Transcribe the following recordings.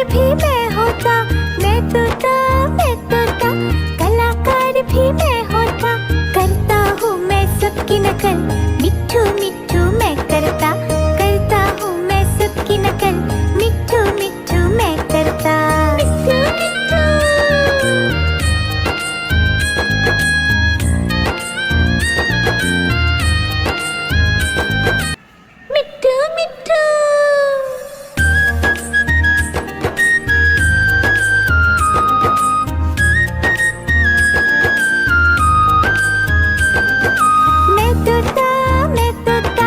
भी मैं होता, मैं तोता, मैं तोता, कलाकार भी मैं होता। करता हूँ मैं सबकी नकल, मिट्ठू मिट्ठू मैं करता। करता हूँ मैं सबकी नकल, मिट्ठू मिट्ठू मैं करता। मिट्ठू मिट्ठू, मिट्ठू मिट्ठू। मैं तोता, मैं तोता,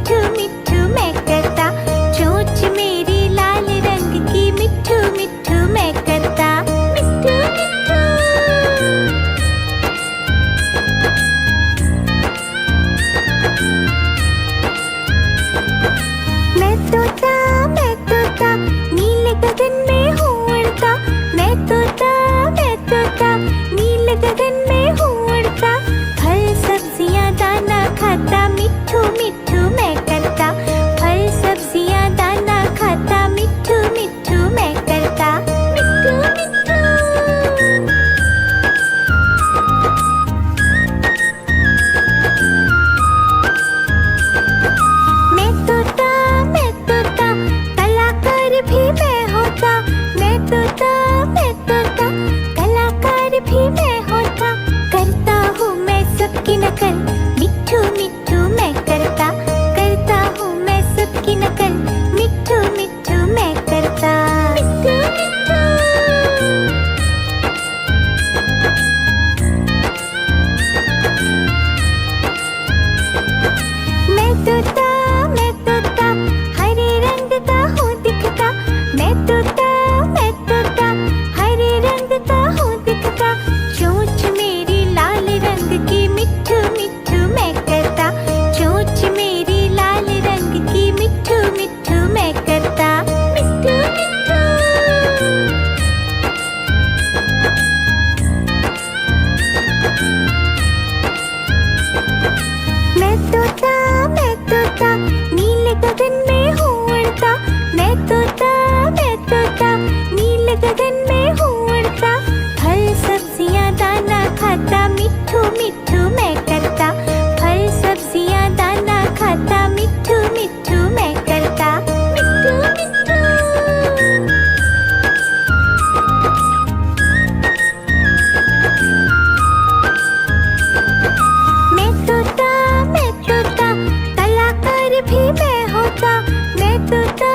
मिट्ठू मिट्ठू मैं करता, चोंच मेरी लाल रंग की मिट्ठू मिट्ठू मैं करता, मिट्ठू मिट्ठू। मैं तोता नीले गगन में हूँ उड़ता, मैं तोता नीले गगन में हूँ उड़ता, फल सब्जियाँ दाना खाता मिट्ठू मिट्ठू मैं करता, फल सब्जियाँ दाना खाता मिट्ठू मिट्ठू मैं करता, मिट्ठू मिट्ठू। मैं तोता कलाकार भी मैं होता, मैं तोता कलाकार भी मैं होता, करता हूँ मैं सबकी नकल मिट्ठू मिट्ठू मैं करता, करता हूँ मैं सबकी नकल मिट्ठू मिट्ठू मैं करता, मिट्ठू मिट्ठू। मैं तोता हरे रंग का हूँ दिखता, मैं तोता हरे रंग का हूँ दिखता, चोंच मेरी लाल रंग की मिट्ठू मिट्ठू मैं करता, चोंच मेरी लाल रंग की मिट्ठू मिट्ठू मैं करता, मिट्ठू मिट्ठू। मैं तोता नीले गगन में हूँ उड़ता, मैं तोता नीले गगन में हूँ उड़ता, फल सब्जियाँ दाना खाता मिट्ठू मिट्ठू मैं करता, फल सब्जियाँ दाना खाता मिट्ठू मिट्ठू मैं करता, मिट्ठू मिट्ठू। मैं तोता कलाकार भी मैं होता, मैं तोता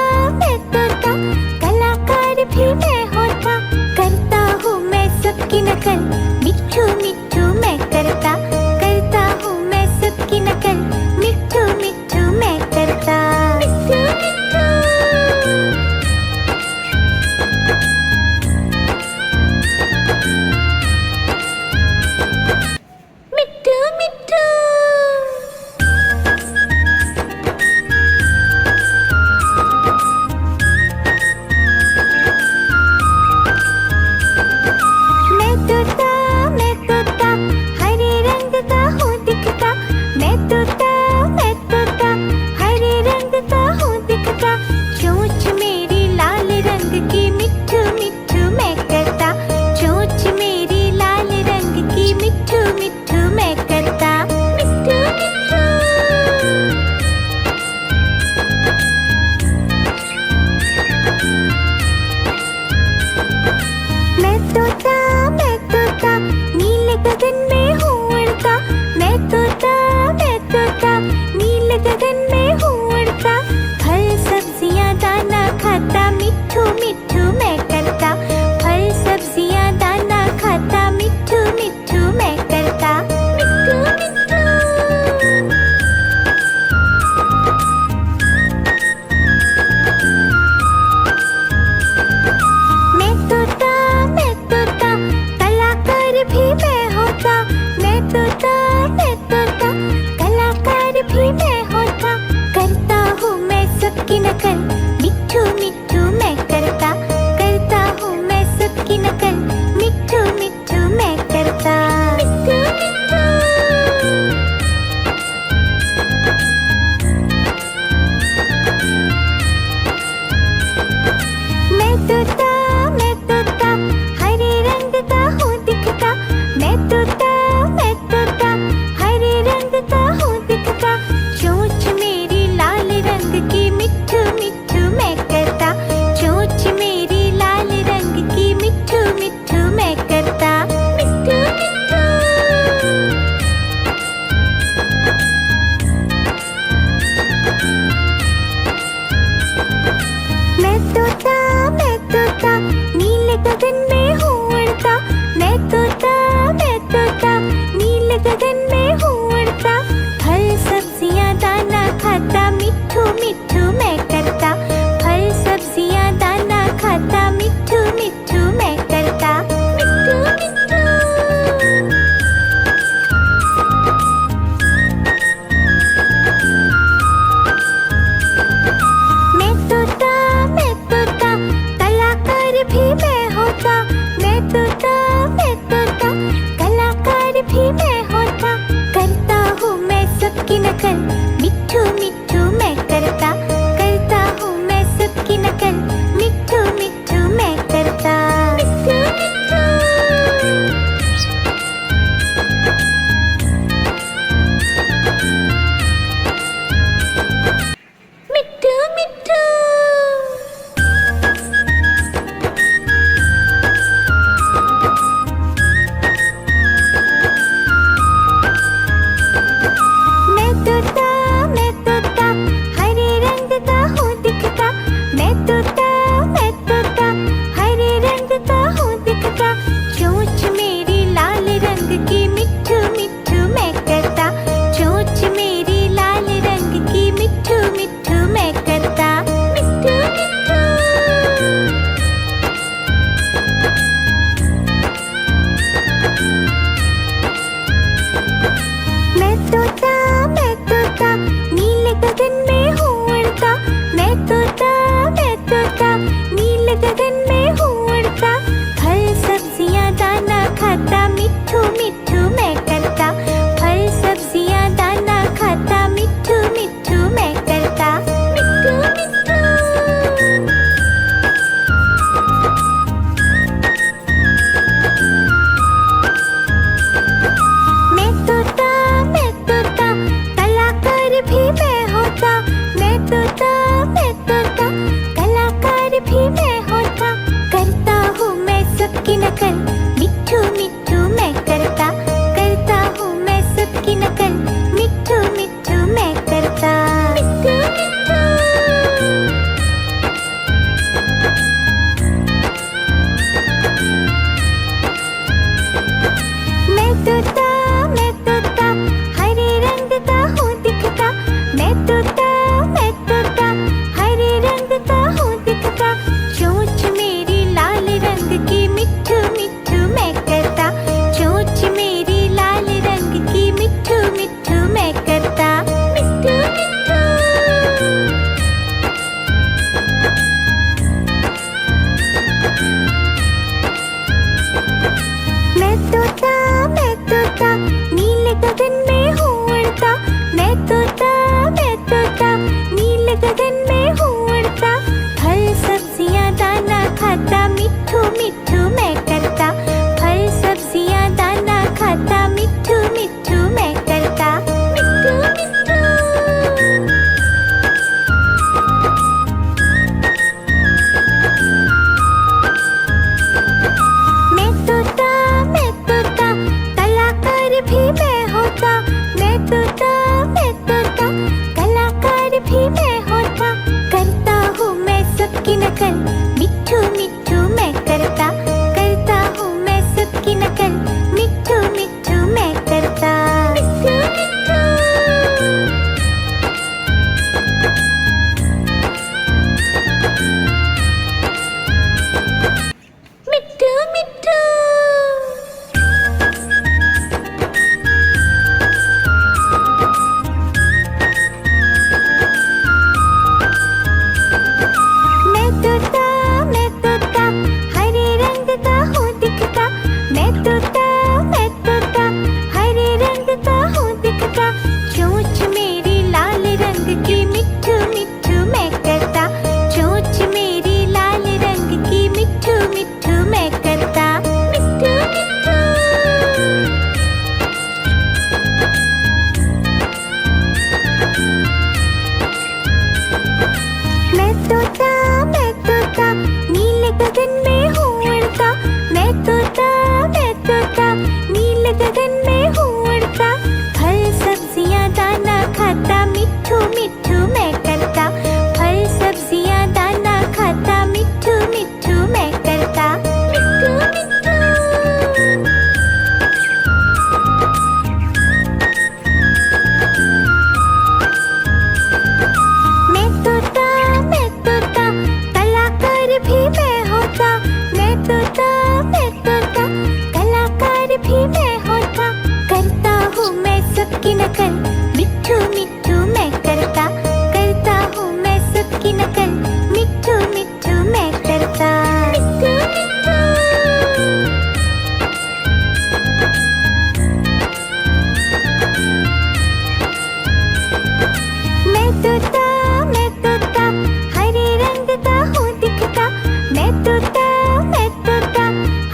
कलाकार भी मैं होता, करता हूँ मैं सबकी नकल मिट्ठू मिट्ठू मैं करता, करता हूँ मैं सबकी नकल मिट्ठू मिट्ठू मैं करता, मिट्ठू मिट्ठू। मिट्ठू मिट्ठू। मैं तोता हरे रंग का हूँ दिखता, मैं तोता हरे रंग का हूँ दिखता, चोंच मेरी लाल रंग की मिट्ठू मिट्ठू मैं करता, चोंच मेरी लाल रंग की मिट्ठू मिट्ठू मैं करता, मिट्ठू मिट्ठू। मैं तोता नीले गगन में हूँ उड़ता, मैं तोता नीले गगन में हूँ उड़ता, फल सब्जियाँ दाना खाता मिट्ठू मिट्ठू मैं करता, फल सब्जियाँ दाना खाता मिट्ठू मिट्ठू मैं करता, मिट्ठू मिट्ठू। मैं तोता कलाकार भी मैं होता, मैं तोता कलाकार भी मैं होता, करता हूँ मैं सबकी नकल मिट्ठू मिट्ठू मैं करता, करता हूँ मैं सबकी नकल मिट्ठू मिट्ठू मैं करता, मिट्ठू मिट्ठू। मैं तोता हरे रंग का हूँ दिखता, मैं तोता हरे रंग का हूँ दिखता, चोंच मेरी लाल रंग की मिट्ठू मिट्ठू मैं करता, चोंच मेरी लाल रंग की मिट्ठू मिट्ठू मैं करता, मिट्ठू मिट्ठू। मैं तोता नीले गगन में हूँ उड़ता, मैं तोता नीले गगन में हूँ उड़ता, फल सब्जियाँ दाना खाता मैं तोता कलाकार भी मैं होता करता हूँ मैं सबकी नकल मिट्ठू मिट्ठू मैं करता हूँ मैं सबकी नकल मिट्ठू मिट्ठू मैं करता मिट्ठू मिट्ठू मैं तोता हरे रंग का हूँ दिखता मैं तोता हरे रंग का हूँ दिखता चोंच मेरी लाल रंग की मिट्ठू मिट्ठू मैं करता चोंच मेरी लाल रंग की मिट्ठू मिट्ठू मैं करता मिट्ठू मिट्ठू मैं तोता नीले गगन में हूँ उड़ता मैं तोता नीले गगन में हूँ उड़ता फल सब्जियाँ दाना खाता मिट्ठू मिट्ठू मैं करता फल सब्जियाँ दाना खाता मिट्ठू मिट्ठू मैं करता मिट्ठू मिट्ठू मैं तोता कलाकार भी मैं होता मैं तोता कलाकार भी मैं होता करता हूँ मैं सबकी नकल मिट्ठू मिट्ठू मैं करता हूँ मैं सबकी नकल मिट्ठू मिट्ठू मैं करता मिट्ठू मिट्ठू मिट्ठू मिट्ठू मैं तोता हरे रंग का हूँ दिखता मैं तोता हरे रंग का हूँ दिखता चोंच मेरी लाल रंग की मिट्ठू मिट्ठू मैं करता चोंच मेरी लाल रंग की मिट्ठू मिट्ठू मैं करता मिट्ठू मिट्ठू मैं तोता नीले गगन में हूँ उड़ता मैं तोता नीले गगन में हूँ उड़ता फल सब्जियाँ दाना खाता मिट्ठू मिट्ठू मैं करता फल सब्जियाँ दाना खाता मिट्ठू मिट्ठू मैं करता मिट्ठू मिट्ठू मैं तोता कलाकार भी मैं होता मैं तोता कलाकार भी मैं होता करता हूँ मैं सबकी नकल मिट्ठू मिट्ठू मैं करता हूँ मैं सबकी नकल मिट्ठू मिट्ठू मैं करता मिट्ठू मिट्ठू मैं तोता हरे रंग का हूँ दिखता मैं तोता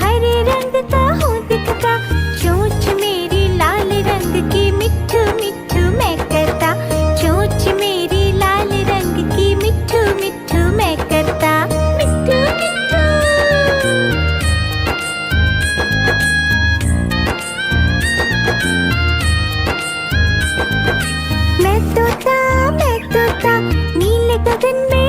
हरे रंग का हूँ दिखता चोंच मेरी लाल रंग की मिट्ठू मिट्ठू मैं करता चोंच मेरी लाल रंग की मिट्ठू मिट्ठू मैं करता मिट्ठू मिट्ठू मैं तोता नीले गगन में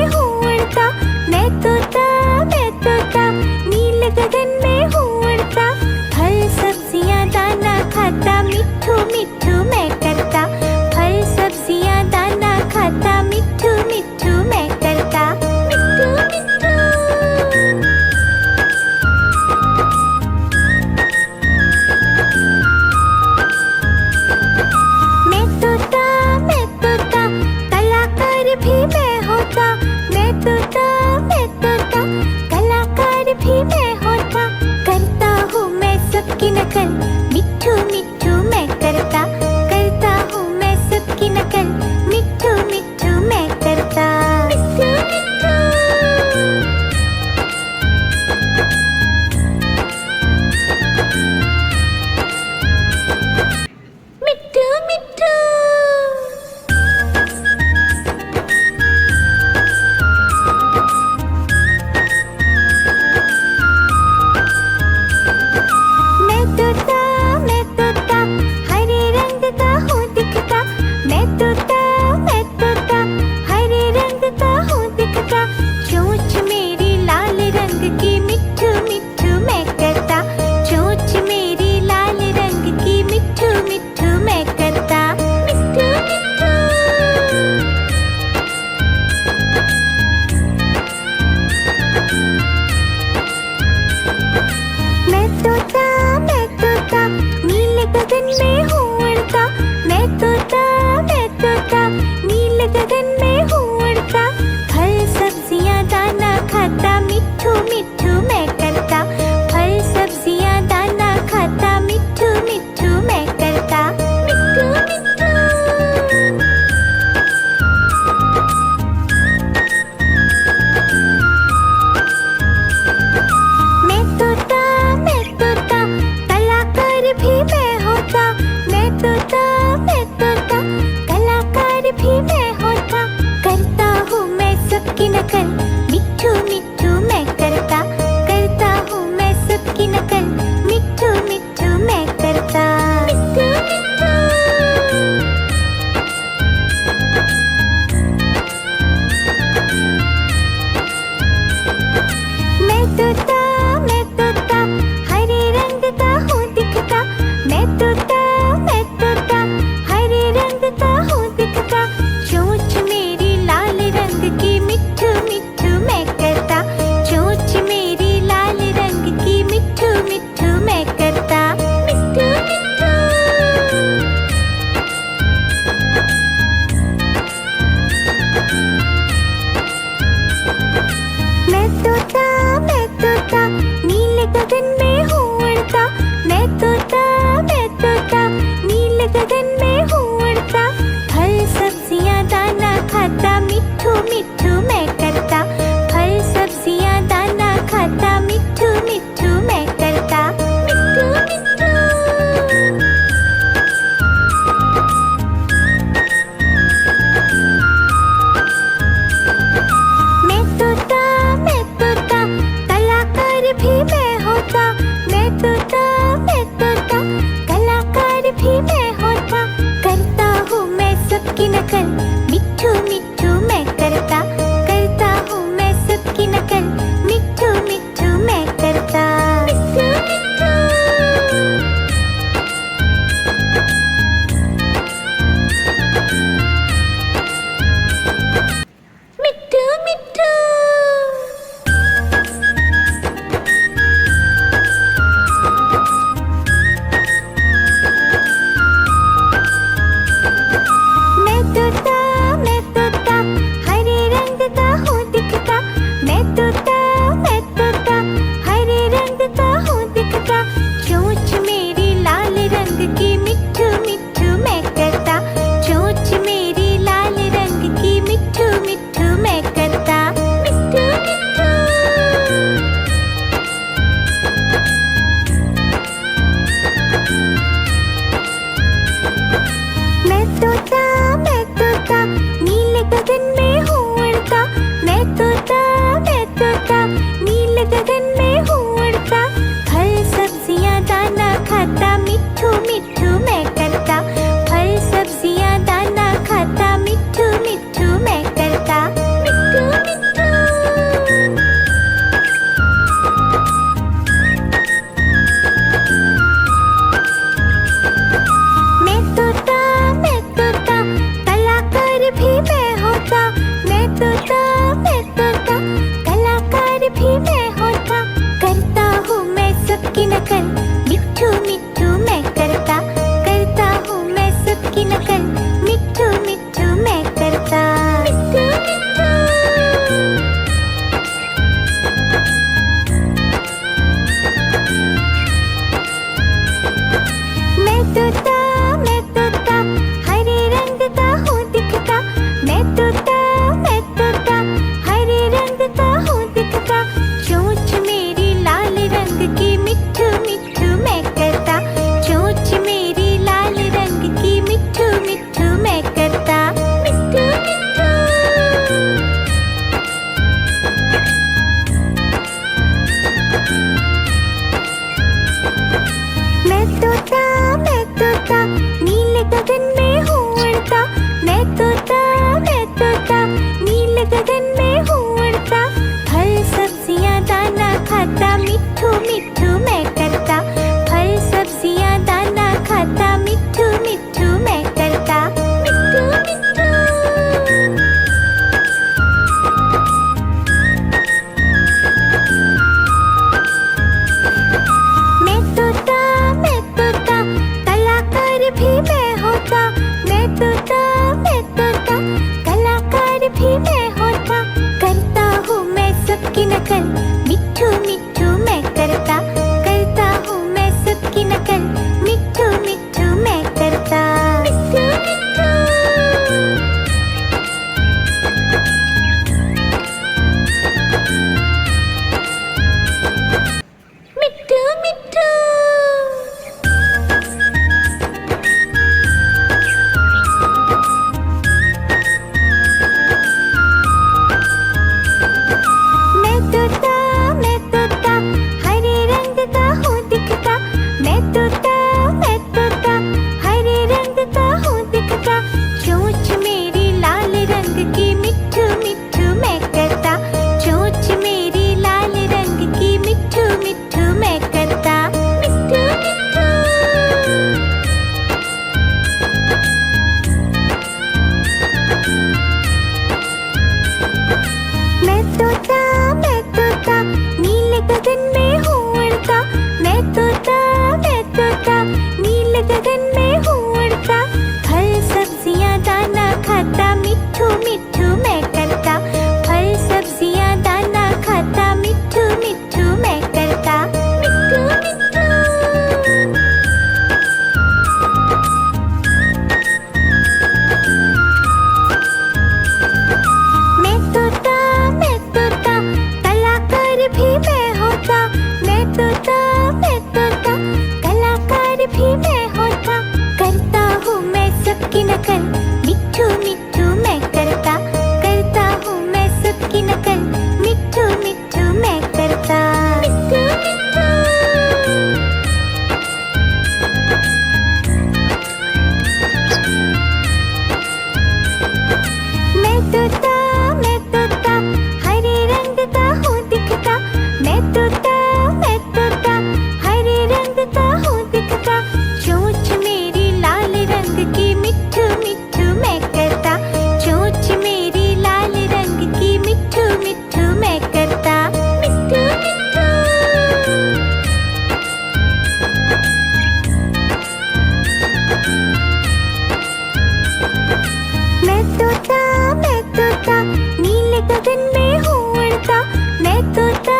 गगन में हूँ उड़ता, मैं तोता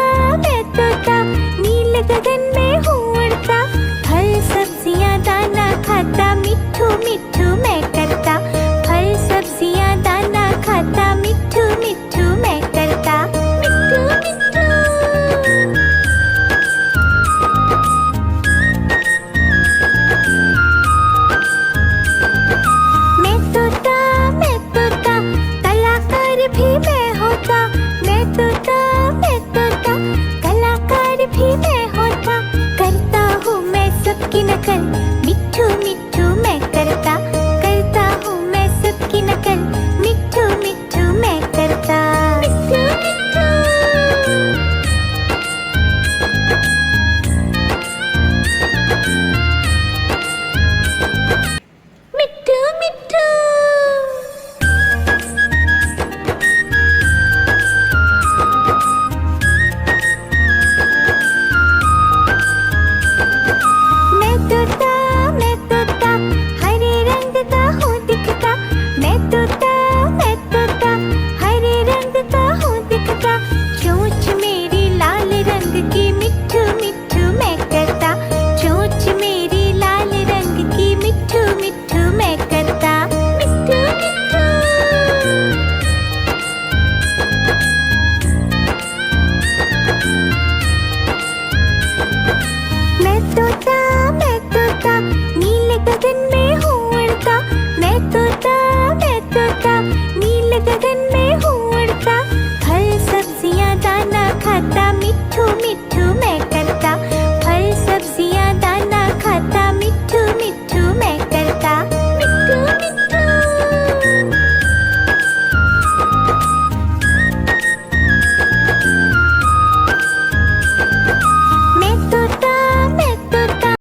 नील गगन में हूँ उड़ता। फल सब्जियाँ दाना खाता, मिट्ठू मिट्ठू मैं करता। फल सब्जियाँ दाना खाता, मिट्ठू मिट्ठू मैं करता। मिट्ठू मिट्ठू। मैं तोता कलाकार भी मैं होता। मैं तोता कलाकार भी मैं होता। करता हूँ मैं सबकी नकल, मिट्ठू मिट्ठू मैं करता।